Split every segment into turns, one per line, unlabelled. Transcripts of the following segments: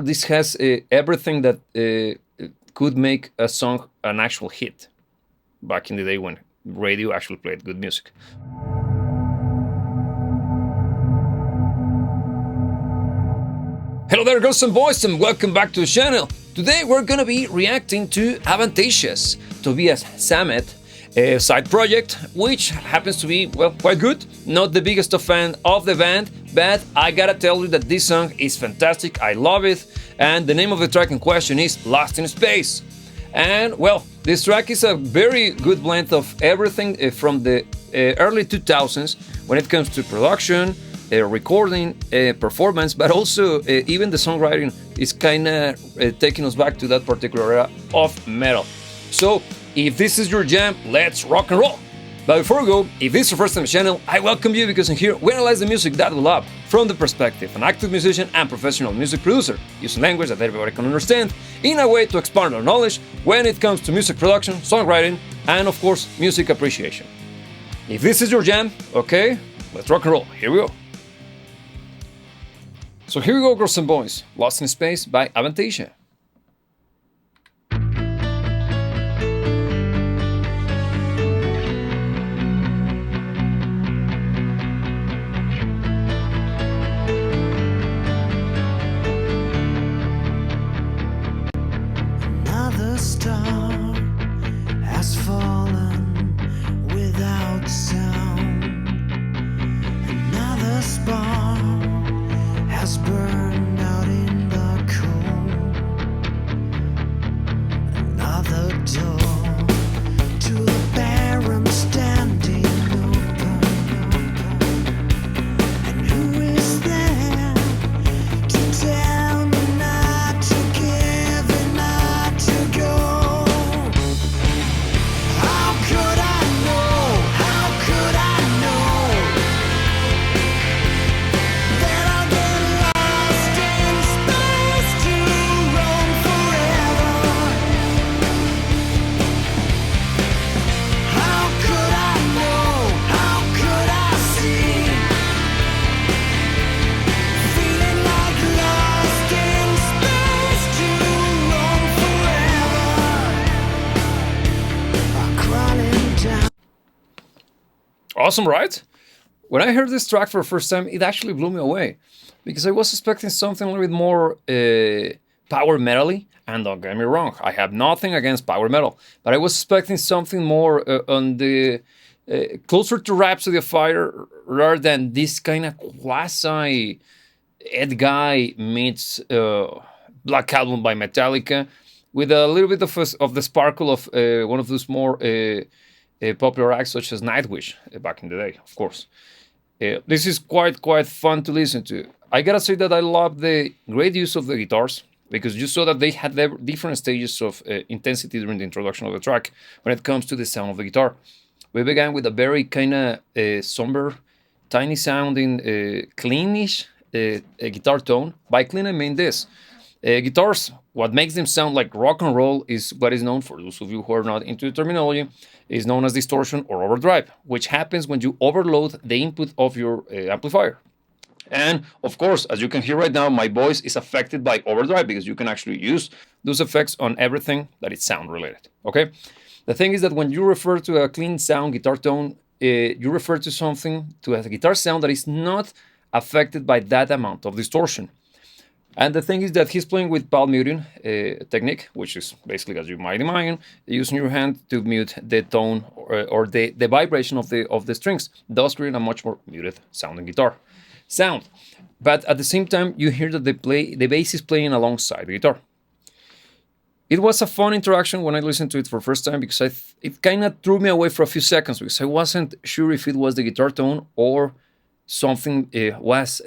This has everything that could make a song an actual hit back in the day when radio actually played good music. Hello there, girls and boys, and welcome back to the channel. Today we're gonna be reacting to Avantasia's Tobias Sammet side project, which happens to be, well, quite good. Not the biggest of fan of the band, but I gotta tell you that this song is fantastic. I love it, and the name of the track in question is Lost in Space. And well, this track is a very good blend of everything from the early 2000s when it comes to production, recording, performance, but also even the songwriting is kind of taking us back to that particular era of metal. So, if this is your jam, let's rock and roll! But before we go, if this is your first time on the channel, I welcome you because in here we analyze the music that we love from the perspective of an active musician and professional music producer, using language that everybody can understand in a way to expand our knowledge when it comes to music production, songwriting, and of course, music appreciation. If this is your jam, okay, let's rock and roll. Here we go. So here we go, girls and boys. Lost in Space by Avantasia.
Another star has fallen without sound. Another spark has burned out in the cold. Another door to the barren standing open. And who is there to tell me not to give and not to go? How could I know? How could I know that I'll get lost in space to roam forever? How could I know? How could I see? Feeling like lost in space to roam forever. Crawling down.
Awesome, right? When I heard this track for the first time, it actually blew me away because I was expecting something a little bit more power metal-y. And don't get me wrong, I have nothing against power metal, but I was expecting something more on the closer to Rhapsody of Fire rather than this kind of quasi Ed Guy meets Black Album by Metallica with a little bit of the sparkle of one of those more popular acts such as Nightwish back in the day, of course. This is quite fun to listen to. I gotta say that I love the great use of the guitars because you saw that they had different stages of intensity during the introduction of the track when it comes to the sound of the guitar. We began with a very kind of somber, tiny sounding, cleanish guitar tone. By clean, I mean this. Guitars, what makes them sound like rock and roll is what is known, for those of you who are not into the terminology, is known as distortion or overdrive, which happens when you overload the input of your amplifier. And of course, as you can hear right now, my voice is affected by overdrive because you can actually use those effects on everything that is sound related, okay? The thing is that when you refer to a clean sound guitar tone, you refer to something, to a guitar sound that is not affected by that amount of distortion. And the thing is that he's playing with palm muting technique, which is basically, as you might imagine, using your hand to mute the tone or the vibration of the strings, thus creating a much more muted sounding guitar sound. But at the same time, you hear that the bass is playing alongside the guitar. It was a fun interaction when I listened to it for the first time because it kind of threw me away for a few seconds because I wasn't sure if it was the guitar tone or something was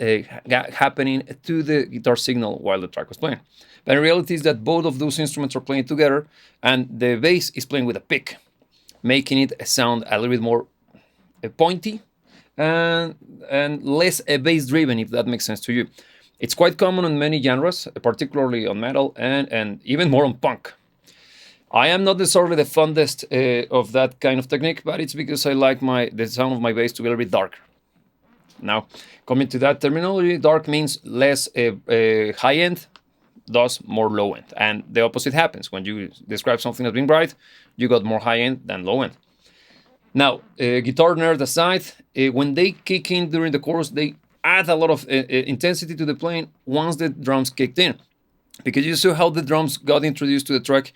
happening to the guitar signal while the track was playing. But in reality is that both of those instruments are playing together and the bass is playing with a pick, making it sound a little bit more pointy and less bass driven, if that makes sense to you. It's quite common in many genres, particularly on metal and even more on punk. I am not necessarily the fondest of that kind of technique, but it's because I like the sound of my bass to be a little bit darker. Now, coming to that terminology, dark means less high-end, thus more low end. And the opposite happens when you describe something as being bright, you got more high end than low end. Now, guitar nerd aside, when they kick in during the chorus, they add a lot of intensity to the playing once the drums kicked in. Because you saw how the drums got introduced to the track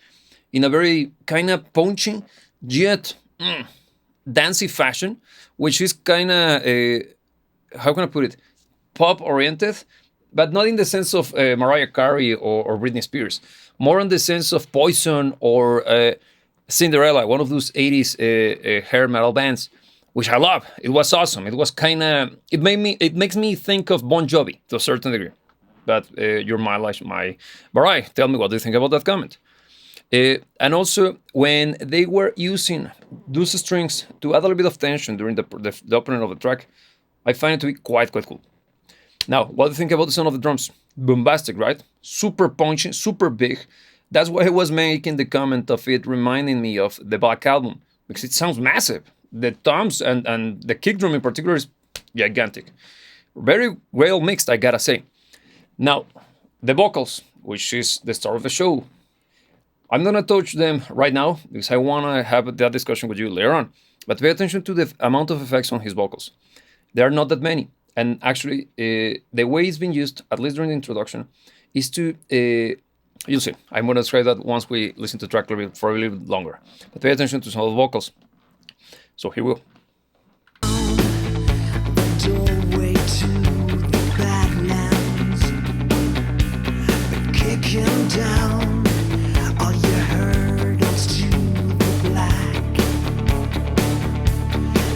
in a very kind of punchy, yet dancey fashion, which is kind of, how can I put it, pop oriented, but not in the sense of Mariah Carey or Britney Spears, more in the sense of Poison or Cinderella, one of those 80s hair metal bands, which I love. It was awesome. It was kind of, it makes me think of Bon Jovi to a certain degree. But you're my Mariah. Tell me what do you think about that comment. And also, when they were using those strings to add a little bit of tension during the opening of the track, I find it to be quite cool. Now, what do you think about the sound of the drums? Bombastic, right? Super punchy, super big. That's why I was making the comment of it reminding me of the Black Album, because it sounds massive. The toms and the kick drum in particular is gigantic. Very well mixed, I gotta say. Now, the vocals, which is the star of the show. I'm gonna touch them right now because I wanna have that discussion with you later on. But pay attention to the amount of effects on his vocals. There are not that many. And actually, the way it's been used, at least during the introduction, is to, you'll see. I'm gonna describe that once we listen to the track for a little bit longer. But pay attention to some of the vocals. So here we go.
Doorway to the Badlands, but kicking down all your hurdles to the black,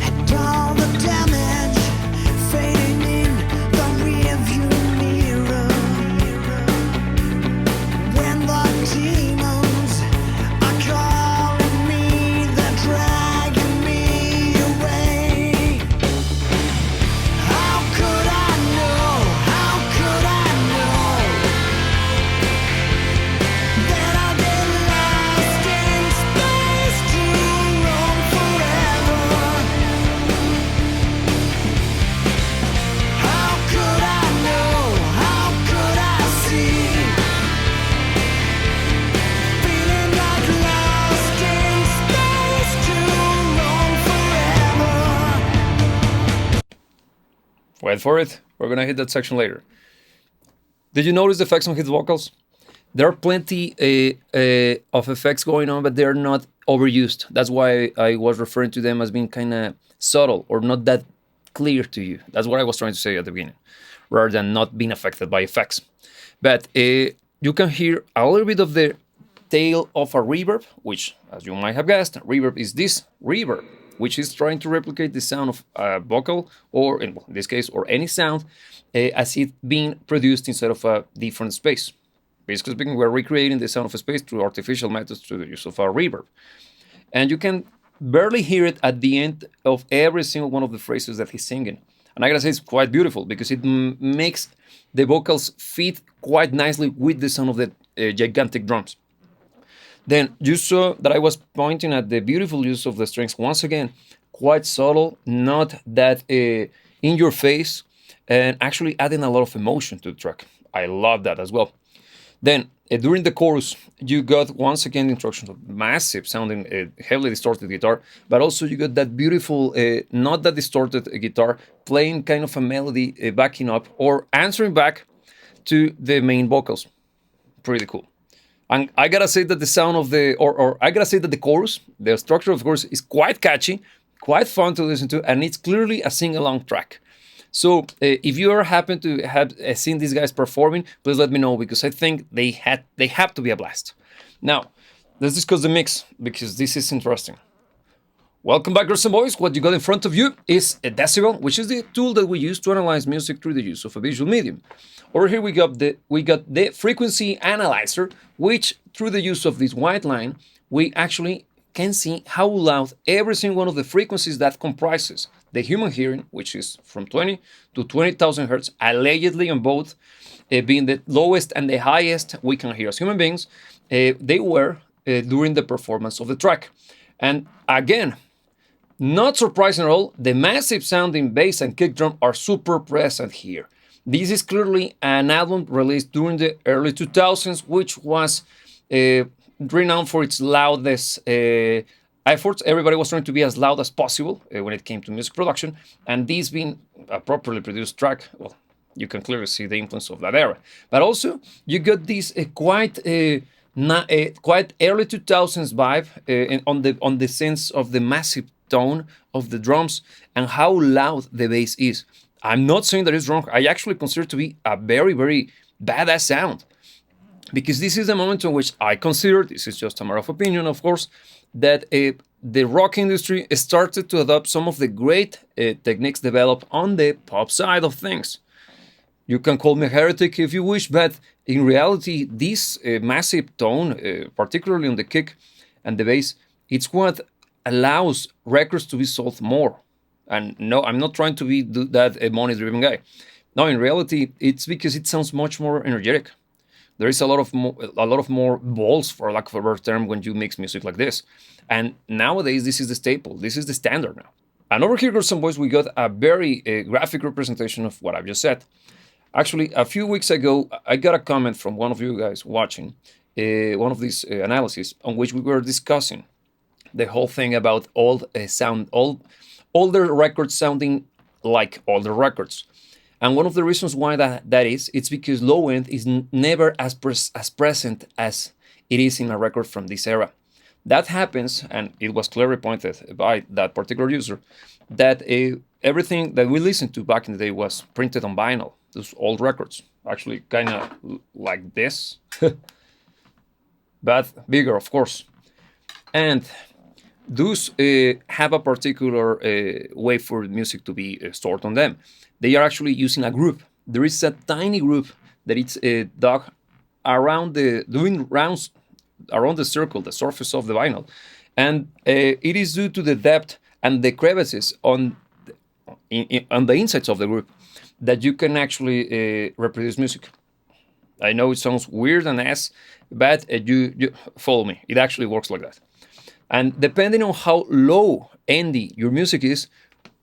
and all the damage fading in the rearview mirror. When the demons are calling me, they're dragging me away. How could I know? How could I know that I'll get lost in space to roam forever? How could I know? How could I see? Feeling like lost in space to roam forever.
Wait for it. We're gonna hit that section later. Did you notice the effects on his vocals? There are plenty of effects going on, but they're not overused. That's why I was referring to them as being kind of subtle or not that clear to you. That's what I was trying to say at the beginning, rather than not being affected by effects. But you can hear a little bit of the tail of a reverb, which, as you might have guessed, reverb is this reverb, which is trying to replicate the sound of a vocal, or in this case, or any sound, as it being produced inside of a different space. Basically speaking, we're recreating the sound of a space through artificial methods through the use of a reverb. And you can barely hear it at the end of every single one of the phrases that he's singing. And I gotta say, it's quite beautiful because it makes the vocals fit quite nicely with the sound of the gigantic drums. Then you saw that I was pointing at the beautiful use of the strings once again, quite subtle, not that in your face, and actually adding a lot of emotion to the track. I love that as well. Then during the chorus, you got once again the introduction of massive sounding, heavily distorted guitar, but also you got that beautiful, not that distorted guitar playing kind of a melody, backing up or answering back to the main vocals. Pretty cool. And I gotta say that the sound of the, or I gotta say that the chorus, the structure of the chorus is quite catchy, quite fun to listen to, and it's clearly a sing-along track. So if you ever happen to have seen these guys performing, please let me know because I think they have to be a blast. Now, let's discuss the mix because this is interesting. Welcome back, girls and boys. What you got in front of you is a decibel, which is the tool that we use to analyze music through the use of a visual medium. Over here we got the frequency analyzer, which through the use of this white line, we actually can see how loud every single one of the frequencies that comprises the human hearing, which is from 20 to 20,000 hertz, allegedly on both, being the lowest and the highest we can hear as human beings, they were during the performance of the track. And again, not surprising at all, the massive sounding bass and kick drum are super present here. This is clearly an album released during the early 2000s, which was uh, renowned for its loudest efforts. Everybody was trying to be as loud as possible when it came to music production, and this being a properly produced track, well, you can clearly see the influence of that era. But also, you got this quite early 2000s vibe on the sense of the massive tone of the drums and how loud the bass is. I'm not saying that it's wrong. I actually consider it to be a very, very badass sound, because this is the moment in which I consider, this is just a matter of opinion, of course, that the rock industry started to adopt some of the great techniques developed on the pop side of things. You can call me a heretic if you wish, but in reality, this massive tone, particularly on the kick and the bass, it's what allows records to be sold more. And no, I'm not trying to be that money-driven guy. No, in reality, it's because it sounds much more energetic. There is a lot of more balls, for lack of a better term, when you mix music like this. And nowadays, this is the staple. This is the standard now. And over here, girls and boys, we got a very graphic representation of what I've just said. Actually, a few weeks ago, I got a comment from one of you guys watching one of these analyses on which we were discussing the whole thing about older records sounding like older records. And one of the reasons why that is, it's because low end is never as present as it is in a record from this era. That happens, and it was clearly pointed by that particular user, that everything that we listened to back in the day was printed on vinyl. Those old records, actually kind of like this, but bigger, of course. And those have a particular way for music to be stored on them. They are actually using a group. There is a tiny group that it's dug around doing rounds around the circle, the surface of the vinyl, and it is due to the depth and the crevices on the insides of the group that you can actually reproduce music. I know it sounds weird and ass, but you follow me. It actually works like that. And depending on how low endy your music is,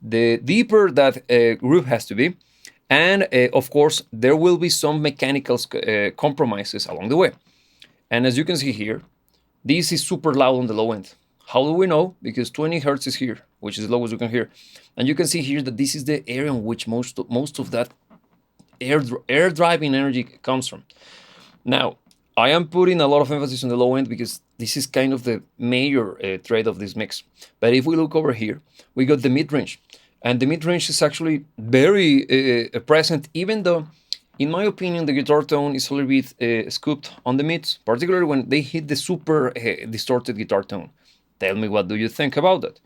the deeper that group has to be. And of course, there will be some mechanical compromises along the way. And as you can see here, this is super loud on the low end. How do we know? Because 20 hertz is here, which is the lowest you can hear. And you can see here that this is the area in which most of that air driving energy comes from. Now, I am putting a lot of emphasis on the low end because this is kind of the major trait of this mix. But if we look over here, we got the mid-range. And the mid-range is actually very present, even though, in my opinion, the guitar tone is a little bit scooped on the mids, particularly when they hit the super distorted guitar tone. Tell me, what do you think about that?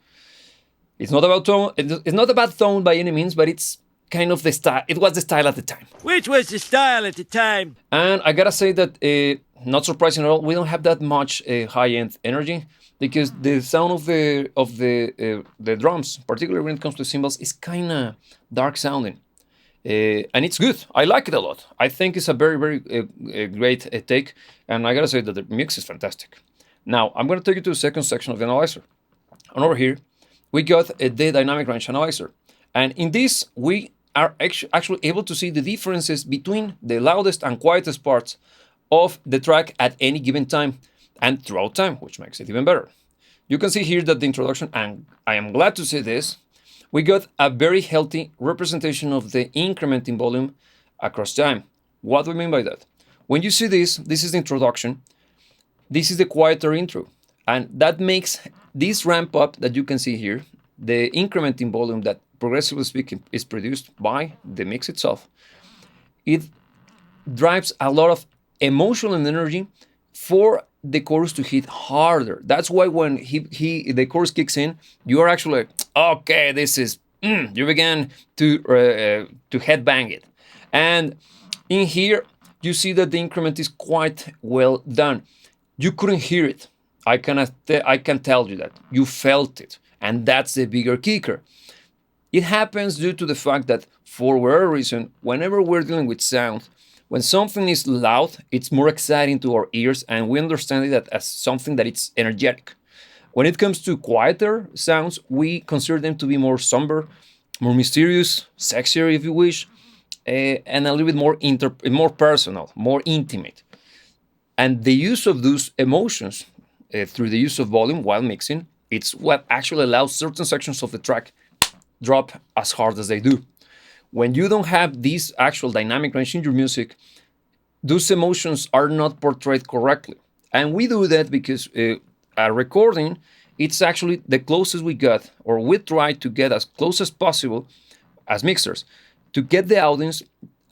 It's not about tone. It's not about tone by any means, but it's kind of the style. It was the style at the time.
Which was the style at the time?
And I gotta say that, not surprising at all, we don't have that much high-end energy because the sound of the drums, particularly when it comes to cymbals, is kind of dark sounding. And it's good. I like it a lot. I think it's a very, very great take. And I gotta say that the mix is fantastic. Now, I'm gonna take you to the second section of the analyzer. And over here, we got the dynamic range analyzer. And in this, we are actually able to see the differences between the loudest and quietest parts of the track at any given time and throughout time, which makes it even better. You can see here that the introduction, and I am glad to say this, we got a very healthy representation of the increment in volume across time. What do we mean by that? When you see this is the introduction, this is the quieter intro, and that makes this ramp up that you can see here, the increment in volume that, progressively speaking, is produced by the mix itself. It drives a lot of emotional energy for the chorus to hit harder. That's why when the chorus kicks in, you are actually like, okay, this is you begin to headbang it. And in here, you see that the increment is quite well done. You couldn't hear it. I can tell you that. You felt it. And that's the bigger kicker. It happens due to the fact that, for whatever reason, whenever we're dealing with sound, when something is loud, it's more exciting to our ears, and we understand it as something that it's energetic. When it comes to quieter sounds, we consider them to be more somber, more mysterious, sexier if you wish, and a little bit more personal, more intimate. And the use of those emotions through the use of volume while mixing, it's what actually allows certain sections of the track drop as hard as they do. When you don't have this actual dynamic range in your music, those emotions are not portrayed correctly. And we do that because a recording, it's actually the closest we got, or we try to get as close as possible as mixers, to get the audience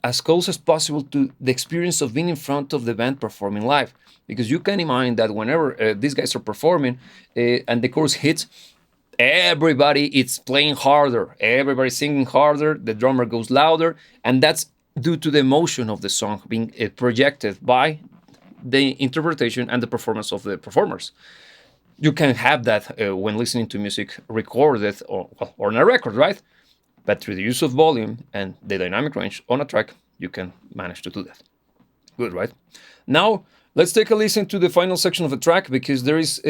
as close as possible to the experience of being in front of the band performing live. Because you can imagine that whenever these guys are performing and the chorus hits, everybody is playing harder, everybody's singing harder, the drummer goes louder, and that's due to the emotion of the song being projected by the interpretation and the performance of the performers. You can have that when listening to music recorded or on a record, right? But through the use of volume and the dynamic range on a track, you can manage to do that. Good, right? Now let's take a listen to the final section of the track, because there is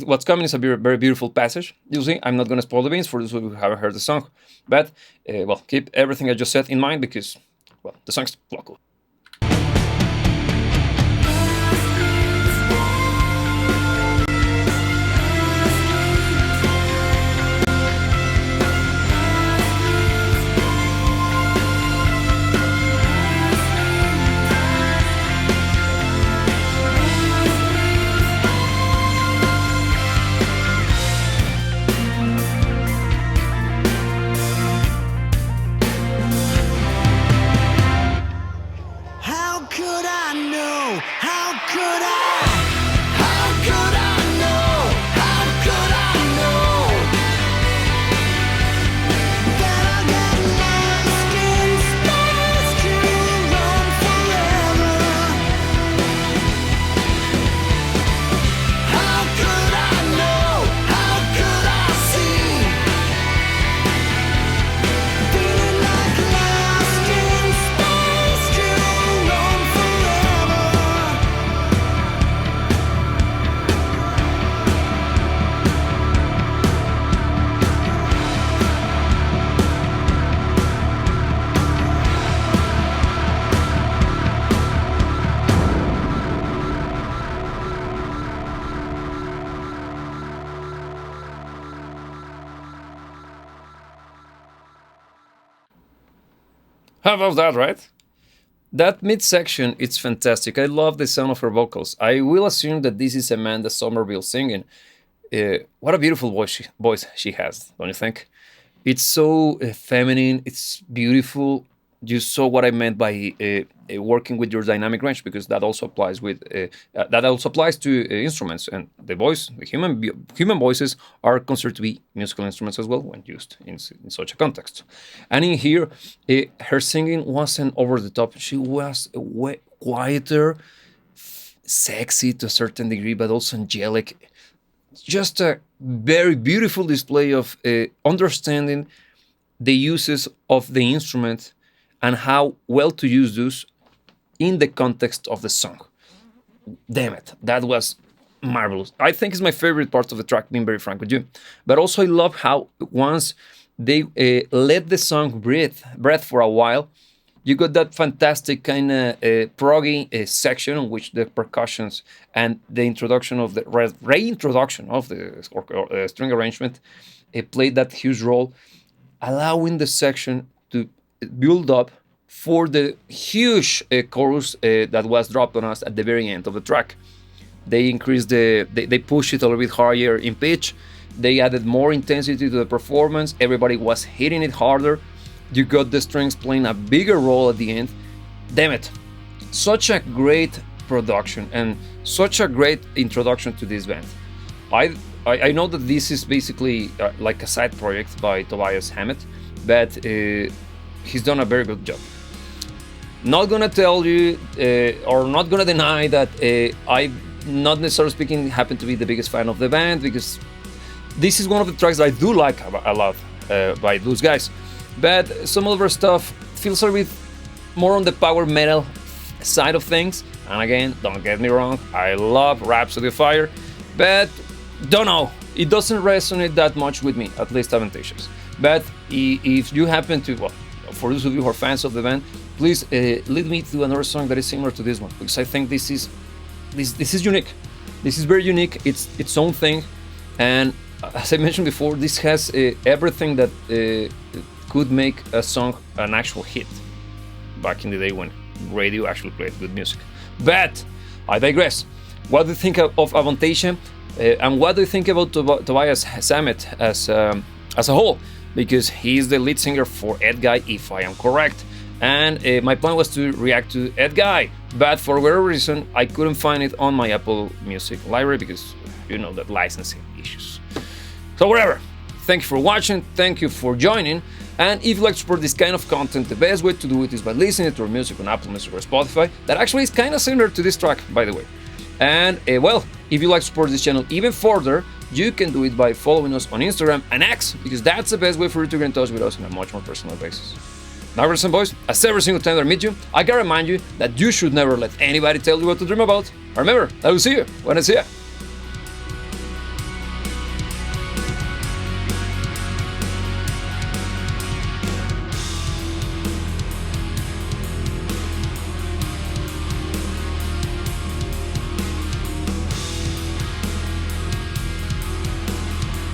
what's coming is a very, very beautiful passage. You see, I'm not going to spoil the beans for those who haven't heard the song, but well, keep everything I just said in mind, because well, the song's local.
How could I know? How could I? How could I know? How could I know that I got lost in space to run forever? How could I know? How could I see? Feeling like lost in space to run forever.
How about that, right? That mid-section, it's fantastic. I love the sound of her vocals. I will assume that this is Amanda Somerville singing. What a beautiful voice she has, don't you think? It's so feminine, it's beautiful. You saw what I meant by working with your dynamic range, because that also applies to instruments, and the human voices are considered to be musical instruments as well when used in such a context. And in here, her singing wasn't over the top. She was quieter, sexy to a certain degree, but also angelic. Just a very beautiful display of understanding the uses of the instrument and how well to use those in the context of the song. Damn it, that was marvelous. I think it's my favorite part of the track, being very frank with you. But also I love how once they let the song breathe for a while, you got that fantastic kind of proggy section in which the percussions and the introduction of the reintroduction of the string arrangement played that huge role, allowing the section to build up for the huge chorus that was dropped on us at the very end of the track. They increased they pushed it a little bit higher in pitch. They added more intensity to the performance. Everybody was hitting it harder. You got the strings playing a bigger role at the end. Damn it. Such a great production and such a great introduction to this band. I know that this is basically like a side project by Tobias Hammett, but he's done a very good job. Not gonna tell you or not gonna deny that I, not necessarily speaking, happen to be the biggest fan of the band, because this is one of the tracks that I do like a lot by those guys. But some of their stuff feels a bit more on the power metal side of things. And again, don't get me wrong, I love Rhapsody of Fire, but don't know, it doesn't resonate that much with me, at least Avantasias. But if you happen to, well, for those of you who are fans of the band, please lead me to another song that is similar to this one, because I think this is unique. This is very unique. It's its own thing, and as I mentioned before, this has everything that could make a song an actual hit back in the day when radio actually played good music. But I digress. What do you think of Avantasia? And what do you think about Tobias Sammet as a whole? Because he is the lead singer for Edguy, if I am correct. And my plan was to react to Edguy, but for whatever reason, I couldn't find it on my Apple Music library because you know that licensing issues. So whatever. Thank you for watching. Thank you for joining. And if you like to support this kind of content, the best way to do it is by listening to our music on Apple Music or Spotify. That actually is kind of similar to this track, by the way. And well, if you like to support this channel even further, you can do it by following us on Instagram and X, because that's the best way for you to get in touch with us on a much more personal basis. Now, girls and boys, as every single time that I meet you, I can remind you that you should never let anybody tell you what to dream about. Remember, I will see you when I see you.